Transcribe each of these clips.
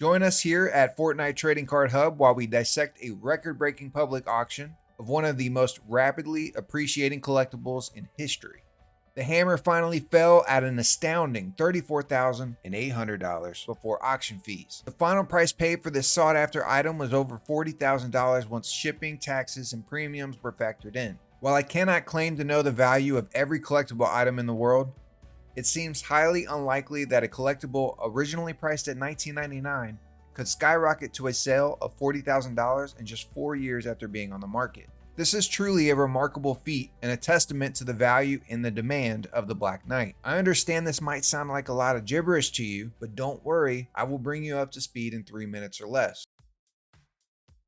Join us here at Fortnite Trading Card Hub while we dissect a record-breaking public auction of one of the most rapidly appreciating collectibles in history. The hammer finally fell at an astounding $34,800 before auction fees. The final price paid for this sought-after item was over $40,000 once shipping, taxes, and premiums were factored in. While I cannot claim to know the value of every collectible item in the world, it seems highly unlikely that a collectible originally priced at $19.99 could skyrocket to a sale of $40,000 in just 4 years after being on the market. This is truly a remarkable feat and a testament to the value and the demand of the Black Knight. I understand this might sound like a lot of gibberish to you, but don't worry, I will bring you up to speed in 3 minutes or less.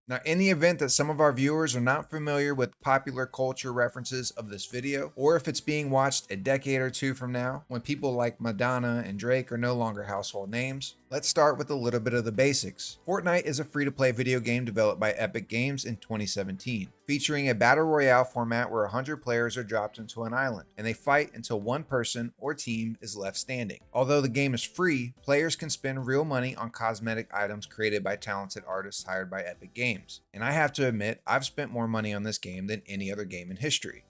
Now, in the event that some of our viewers are not familiar with popular culture references of this video, or if it's being watched a decade or two from now, when people like Madonna and Drake are no longer household names, let's start with a little bit of the basics. Fortnite is a free-to-play video game developed by Epic Games in 2017, featuring a battle royale format where 100 players are dropped into an island, and they fight until one person or team is left standing. Although the game is free, players can spend real money on cosmetic items created by talented artists hired by Epic Games. And I have to admit, I've spent more money on this game than any other game in history.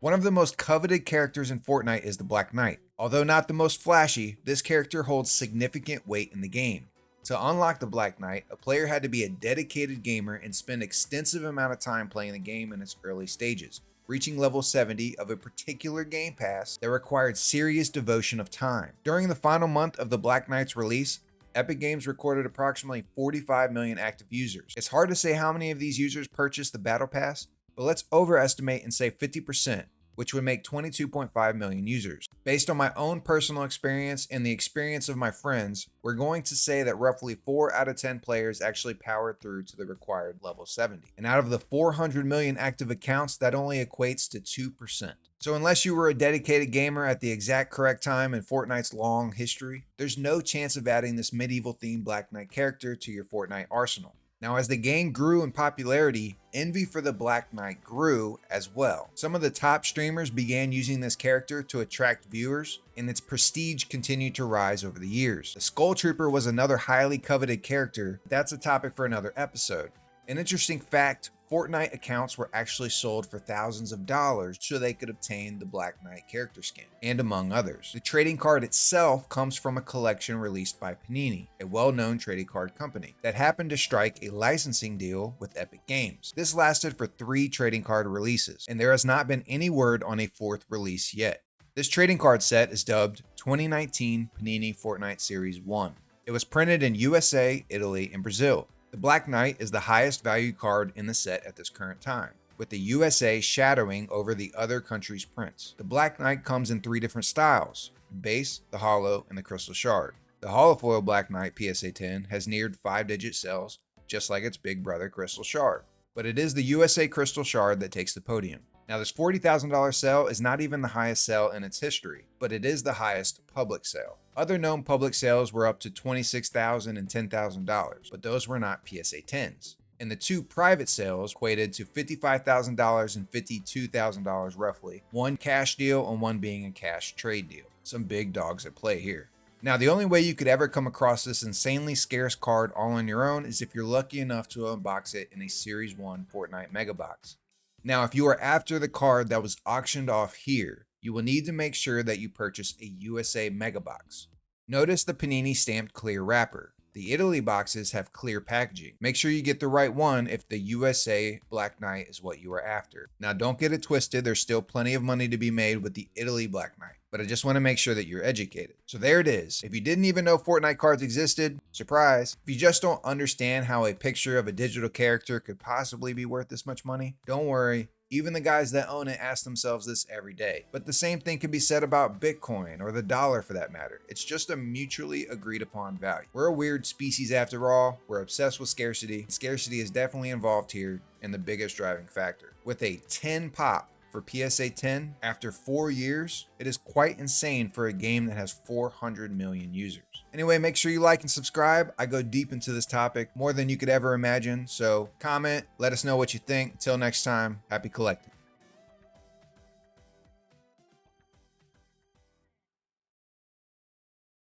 One of the most coveted characters in Fortnite is the Black Knight. Although not the most flashy, this character holds significant weight in the game. To unlock the Black Knight, a player had to be a dedicated gamer and spend extensive amount of time playing the game in its early stages, reaching level 70 of a particular game pass that required serious devotion of time. During the final month of the Black Knight's release, Epic Games recorded approximately 45 million active users. It's hard to say how many of these users purchased the Battle Pass, but let's overestimate and say 50%, which would make 22.5 million users. Based on my own personal experience and the experience of my friends, we're going to say that roughly 4 out of 10 players actually powered through to the required level 70. And out of the 400 million active accounts, that only equates to 2%. So unless you were a dedicated gamer at the exact correct time in Fortnite's long history, there's no chance of adding this medieval themed Black Knight character to your Fortnite arsenal. Now, as the game grew in popularity, envy for the Black Knight grew as well. Some of the top streamers began using this character to attract viewers, and its prestige continued to rise over the years. The Skull Trooper was another highly coveted character. That's a topic for another episode. An interesting fact, Fortnite accounts were actually sold for thousands of dollars so they could obtain the Black Knight character skin, and among others. The trading card itself comes from a collection released by Panini, a well-known trading card company, that happened to strike a licensing deal with Epic Games. This lasted for 3 trading card releases, and there has not been any word on a 4th release yet. This trading card set is dubbed 2019 Panini Fortnite Series 1. It was printed in USA, Italy, and Brazil. The Black Knight is the highest valued card in the set at this current time, with the USA shadowing over the other countries' prints. The Black Knight comes in 3 different styles: base, the holo, and the crystal shard. The holofoil Black Knight PSA 10 has neared 5-digit sales, just like its big brother Crystal Shard. But it is the USA Crystal Shard that takes the podium. Now, this $40,000 sale is not even the highest sale in its history, but it is the highest public sale. Other known public sales were up to $26,000 and $10,000, but those were not PSA 10s. And the 2 private sales equated to $55,000 and $52,000 roughly, one cash deal and one being a cash trade deal. Some big dogs at play here. Now, the only way you could ever come across this insanely scarce card all on your own is if you're lucky enough to unbox it in a Series 1 Fortnite Mega Box. Now, if you are after the card that was auctioned off here, you will need to make sure that you purchase a USA Mega Box. Notice the Panini stamped clear wrapper. The Italy boxes have clear packaging. Make sure you get the right one if the USA Black Knight is what you are after. Now, don't get it twisted, there's still plenty of money to be made with the Italy Black Knight, but I just want to make sure that you're educated. So there it is. If you didn't even know Fortnite cards existed, surprise. If you just don't understand how a picture of a digital character could possibly be worth this much money, don't worry. Even the guys that own it ask themselves this every day. But the same thing can be said about Bitcoin or the dollar for that matter. It's just a mutually agreed upon value. We're a weird species after all. We're obsessed with scarcity. Scarcity is definitely involved here and the biggest driving factor. With a 10 pop for PSA 10 after 4 years, it is quite insane for a game that has 400 million users. Anyway, make sure you like and subscribe. I go deep into this topic more than you could ever imagine. So comment, let us know what you think. Until next time, happy collecting.